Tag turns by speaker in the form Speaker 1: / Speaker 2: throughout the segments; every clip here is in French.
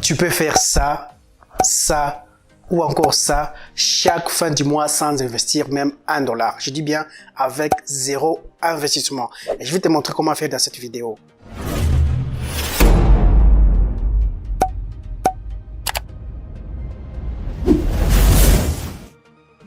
Speaker 1: Tu peux faire ça, ça ou encore ça chaque fin du mois sans investir même $1. Je dis bien avec zéro investissement. Et je vais te montrer comment faire dans cette vidéo.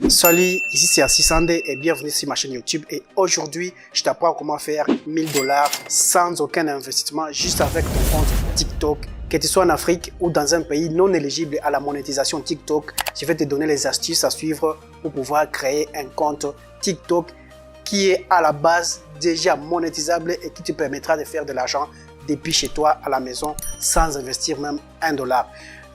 Speaker 1: Salut, ici c'est Assisande et bienvenue sur ma chaîne YouTube. Et aujourd'hui, je t'apprends comment faire $1000 sans aucun investissement juste avec ton compte TikTok. Que tu sois en Afrique ou dans un pays non éligible à la monétisation TikTok, je vais te donner les astuces à suivre pour pouvoir créer un compte TikTok qui est à la base déjà monétisable et qui te permettra de faire de l'argent depuis chez toi à la maison sans investir même $1.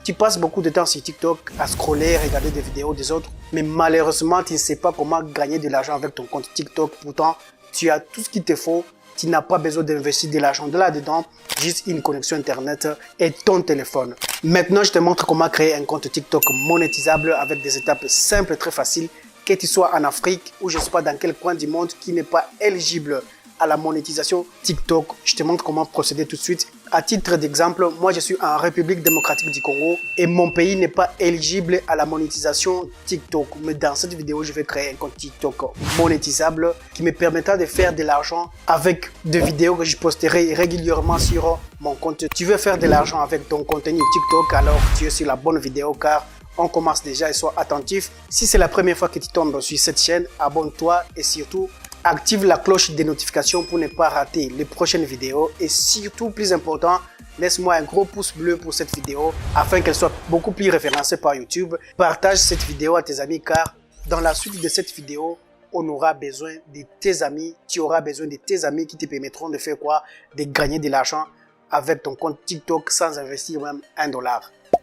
Speaker 1: Tu passes beaucoup de temps sur TikTok à scroller, regarder des vidéos des autres, mais malheureusement, tu ne sais pas comment gagner de l'argent avec ton compte TikTok. Pourtant, tu as tout ce qu'il te faut. Tu n'as pas besoin d'investir de l'argent de là-dedans, juste une connexion Internet et ton téléphone. Maintenant, je te montre comment créer un compte TikTok monétisable avec des étapes simples et très faciles. Que tu sois en Afrique ou je ne sais pas dans quel coin du monde qui n'est pas éligible à la monétisation TikTok, je te montre comment procéder tout de suite. À titre d'exemple, moi je suis en République démocratique du Congo et mon pays n'est pas éligible à la monétisation TikTok. Mais dans cette vidéo, je vais créer un compte TikTok monétisable qui me permettra de faire de l'argent avec des vidéos que je posterai régulièrement sur mon compte. Tu veux faire de l'argent avec ton contenu TikTok, alors tu es sur la bonne vidéo car on commence déjà et sois attentif. Si c'est la première fois que tu tombes sur cette chaîne, abonne-toi et surtout active la cloche des notifications pour ne pas rater les prochaines vidéos et surtout, plus important, laisse-moi un gros pouce bleu pour cette vidéo afin qu'elle soit beaucoup plus référencée par YouTube. Partage cette vidéo à tes amis car dans la suite de cette vidéo, on aura besoin de tes amis. Tu auras besoin de tes amis qui te permettront de faire quoi? De gagner de l'argent avec ton compte TikTok sans investir même $1.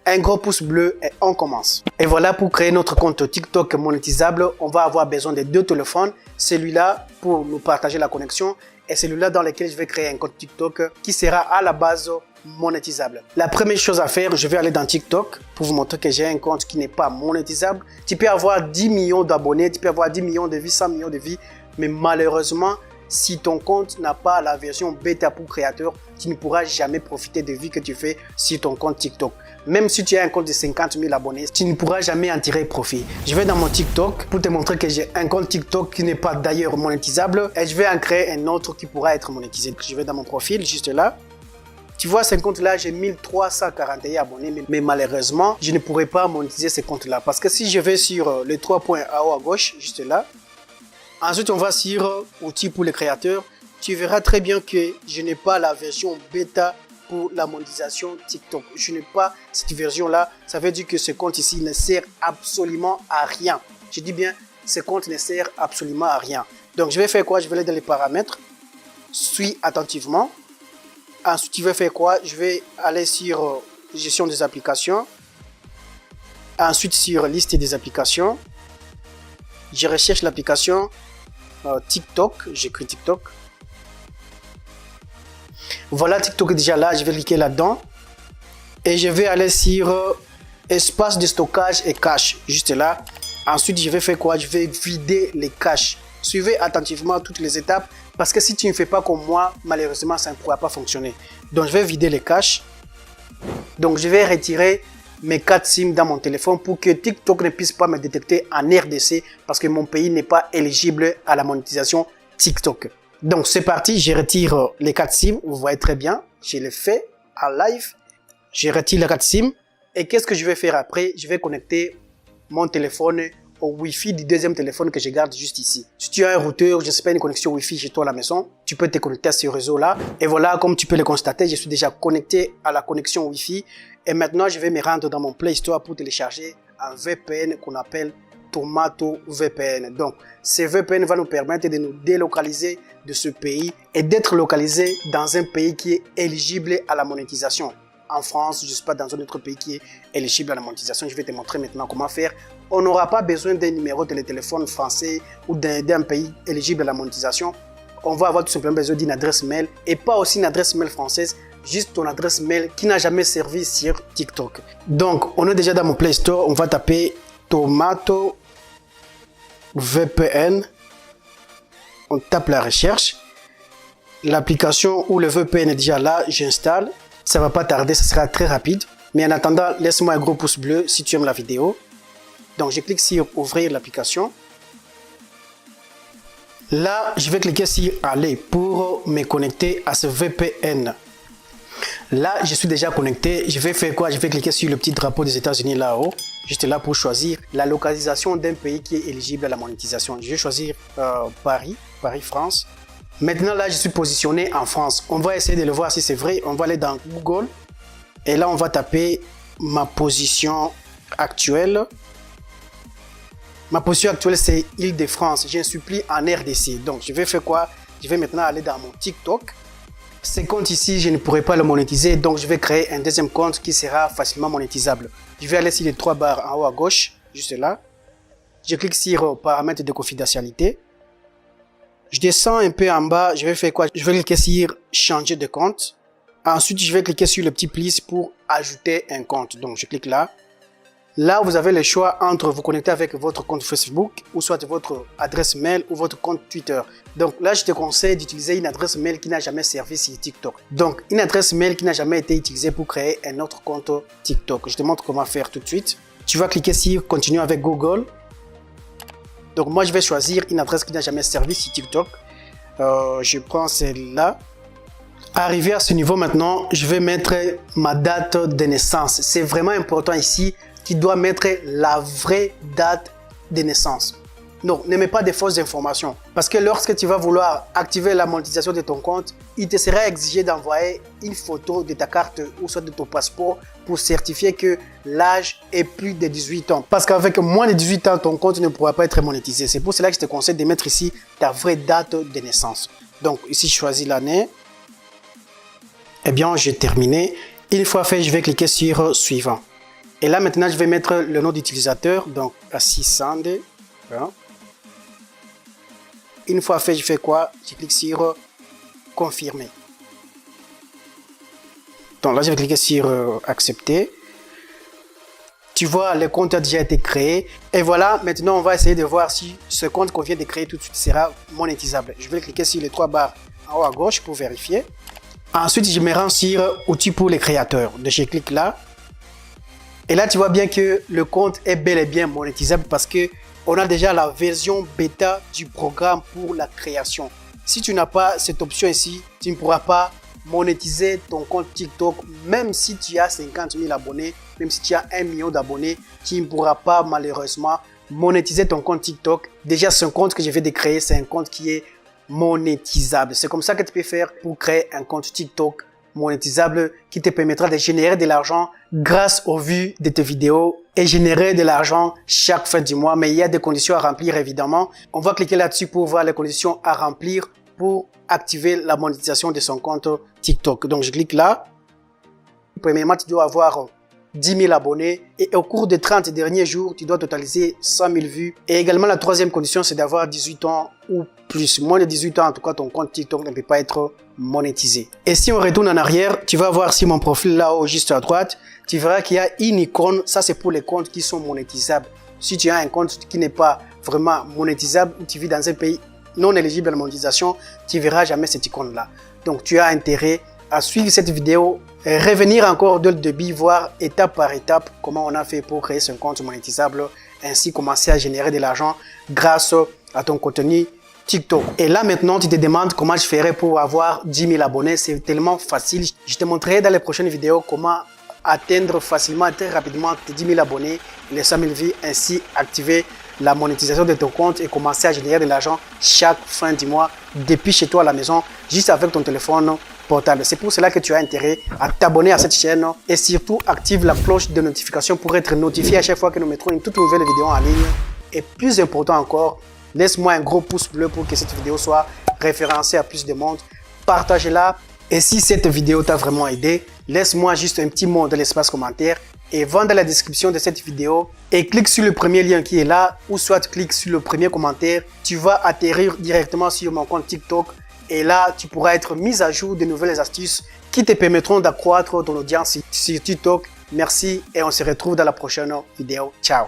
Speaker 1: Un gros pouce bleu et on commence. Et voilà, pour créer notre compte TikTok monétisable, on va avoir besoin de deux téléphones. Celui-là pour nous partager la connexion et celui-là dans lequel je vais créer un compte TikTok qui sera à la base monétisable. La première chose à faire, je vais aller dans TikTok pour vous montrer que j'ai un compte qui n'est pas monétisable. Tu peux avoir 10 millions d'abonnés, tu peux avoir 10 millions de vues, 100 millions de vues, mais malheureusement, si ton compte n'a pas la version bêta pour créateur, tu ne pourras jamais profiter de vues que tu fais sur ton compte TikTok. Même si tu as un compte de 50 000 abonnés, tu ne pourras jamais en tirer profit. Je vais dans mon TikTok pour te montrer que j'ai un compte TikTok qui n'est pas d'ailleurs monétisable et je vais en créer un autre qui pourra être monétisé. Je vais dans mon profil, juste là. Tu vois, ce compte-là, j'ai 1341 abonnés, mais malheureusement, je ne pourrai pas monétiser ce compte-là parce que si je vais sur les trois points en haut à gauche, juste là, ensuite on va sur outils pour les créateurs, tu verras très bien que je n'ai pas la version bêta pour la monétisation TikTok. Je n'ai pas cette version-là. Ça veut dire que ce compte ici ne sert absolument à rien. Je dis bien, ce compte ne sert absolument à rien. Donc, je vais faire quoi? Je vais aller dans les paramètres. Suis attentivement. Ensuite, je vais faire quoi? Je vais aller sur gestion des applications. Ensuite, sur liste des applications. Je recherche l'application TikTok. J'écris TikTok. Voilà, TikTok est déjà là, je vais cliquer là-dedans et je vais aller sur espace de stockage et cache, juste là. Ensuite, je vais faire quoi? Je vais vider les caches. Suivez attentivement toutes les étapes parce que si tu ne fais pas comme moi, malheureusement, ça ne pourra pas fonctionner. Donc, je vais vider les caches. Donc, je vais retirer mes 4 SIM dans mon téléphone pour que TikTok ne puisse pas me détecter en RDC parce que mon pays n'est pas éligible à la monétisation TikTok. Donc, c'est parti, je retire les 4 SIM. Vous voyez très bien, je l'ai fait en live. Je retire les 4 SIM. Et qu'est-ce que je vais faire après? Je vais connecter mon téléphone au Wi-Fi du deuxième téléphone que je garde juste ici. Si tu as un routeur, je ne sais pas, une connexion Wi-Fi chez toi à la maison, tu peux te connecter à ce réseau-là. Et voilà, comme tu peux le constater, je suis déjà connecté à la connexion Wi-Fi. Et maintenant, je vais me rendre dans mon Play Store pour télécharger un VPN qu'on appelle Tomato VPN. Donc, ce VPN va nous permettre de nous délocaliser de ce pays et d'être localisé dans un pays qui est éligible à la monétisation. En France, je ne sais pas, dans un autre pays qui est éligible à la monétisation. Je vais te montrer maintenant comment faire. On n'aura pas besoin d'un numéro de téléphone français ou d'un pays éligible à la monétisation. On va avoir tout simplement besoin d'une adresse mail et pas aussi une adresse mail française, juste ton adresse mail qui n'a jamais servi sur TikTok. Donc, on est déjà dans mon Play Store. On va taper Tomato VPN, on tape la recherche, l'application ou le VPN est déjà là, j'installe, ça va pas tarder, ça sera très rapide. Mais en attendant, laisse-moi un gros pouce bleu si tu aimes la vidéo. Donc, je clique sur ouvrir l'application. Là, je vais cliquer sur aller pour me connecter à ce VPN. Là, je suis déjà connecté. Je vais faire quoi? Je vais cliquer sur le petit drapeau des États-Unis là-haut. Juste là pour choisir la localisation d'un pays qui est éligible à la monétisation. Je vais choisir Paris, France. Maintenant, là, je suis positionné en France. On va essayer de le voir si c'est vrai. On va aller dans Google. Et là, on va taper ma position actuelle. Ma position actuelle, c'est Île-de-France. Je ne suis plus en RDC. Donc, je vais faire quoi? Je vais maintenant aller dans mon TikTok. Ce compte ici, je ne pourrai pas le monétiser. Donc, je vais créer un deuxième compte qui sera facilement monétisable. Je vais aller sur les 3 barres en haut à gauche, juste là. Je clique sur paramètres de confidentialité. Je descends un peu en bas. Je vais faire quoi? Je vais cliquer sur changer de compte. Ensuite, je vais cliquer sur le petit plus pour ajouter un compte. Donc, je clique là. Là, vous avez le choix entre vous connecter avec votre compte Facebook ou soit votre adresse mail ou votre compte Twitter. Donc là, je te conseille d'utiliser une adresse mail qui n'a jamais servi sur TikTok. Donc, une adresse mail qui n'a jamais été utilisée pour créer un autre compte TikTok. Je te montre comment faire tout de suite. Tu vas cliquer sur continuer avec Google. Donc, moi, je vais choisir une adresse qui n'a jamais servi sur TikTok. Je prends celle-là. Arrivé à ce niveau maintenant, je vais mettre ma date de naissance. C'est vraiment important ici. Tu dois mettre la vraie date de naissance. Non, ne mets pas de fausses informations. Parce que lorsque tu vas vouloir activer la monétisation de ton compte, il te sera exigé d'envoyer une photo de ta carte ou soit de ton passeport pour certifier que l'âge est plus de 18 ans. Parce qu'avec moins de 18 ans, ton compte ne pourra pas être monétisé. C'est pour cela que je te conseille de mettre ici ta vraie date de naissance. Donc ici, je choisis l'année. Eh bien, j'ai terminé. Une fois fait, je vais cliquer sur suivant. Et là, maintenant, je vais mettre le nom d'utilisateur, donc Assisande. Voilà. Une fois fait, je fais quoi? Je clique sur confirmer. Donc là, je vais cliquer sur accepter. Tu vois, le compte a déjà été créé. Et voilà, maintenant, on va essayer de voir si ce compte qu'on vient de créer tout de suite sera monétisable. Je vais cliquer sur les 3 barres en haut à gauche pour vérifier. Ensuite, je me rends sur outils pour les créateurs. Donc, je clique là. Et là, tu vois bien que le compte est bel et bien monétisable parce que on a déjà la version bêta du programme pour la création. Si tu n'as pas cette option ici, tu ne pourras pas monétiser ton compte TikTok. Même si tu as 50 000 abonnés, même si tu as 1 million d'abonnés, tu ne pourras pas malheureusement monétiser ton compte TikTok. Déjà, ce compte que je viens de créer, c'est un compte qui est monétisable. C'est comme ça que tu peux faire pour créer un compte TikTok monétisable qui te permettra de générer de l'argent grâce aux vues de tes vidéos et générer de l'argent chaque fin du mois. Mais il y a des conditions à remplir évidemment. On va cliquer là-dessus pour voir les conditions à remplir pour activer la monétisation de son compte TikTok. Donc je clique là. Premièrement, tu dois avoir 10 000 abonnés et au cours des 30 derniers jours, tu dois totaliser 100 000 vues. Et également, la troisième condition, c'est d'avoir 18 ans ou plus. Moins de 18 ans, en tout cas, ton compte TikTok ne peut pas être monétisé. Et si on retourne en arrière, tu vas voir sur mon profil là-haut, juste à droite, tu verras qu'il y a une icône. Ça, c'est pour les comptes qui sont monétisables. Si tu as un compte qui n'est pas vraiment monétisable ou tu vis dans un pays non éligible à la monétisation, tu verras jamais cette icône-là. Donc, tu as intérêt à suivre cette vidéo, revenir encore dès le début, voir étape par étape comment on a fait pour créer son compte monétisable, ainsi commencer à générer de l'argent grâce à ton contenu TikTok. Et là maintenant, tu te demandes comment je ferais pour avoir 10 000 abonnés. C'est tellement facile. Je te montrerai dans les prochaines vidéos comment atteindre facilement, très rapidement tes 10 000 abonnés, les 100 000 vues, ainsi activer la monétisation de ton compte et commencer à générer de l'argent chaque fin du mois depuis chez toi à la maison, juste avec ton téléphone portable. C'est pour cela que tu as intérêt à t'abonner à cette chaîne et surtout active la cloche de notification pour être notifié à chaque fois que nous mettrons une toute nouvelle vidéo en ligne. Et plus important encore, laisse-moi un gros pouce bleu pour que cette vidéo soit référencée à plus de monde. Partagez-la. Et si cette vidéo t'a vraiment aidé, laisse-moi juste un petit mot dans l'espace commentaire et va dans la description de cette vidéo et clique sur le premier lien qui est là ou soit clique sur le premier commentaire. Tu vas atterrir directement sur mon compte TikTok et là, tu pourras être mis à jour de nouvelles astuces qui te permettront d'accroître ton audience sur TikTok. Merci et on se retrouve dans la prochaine vidéo. Ciao!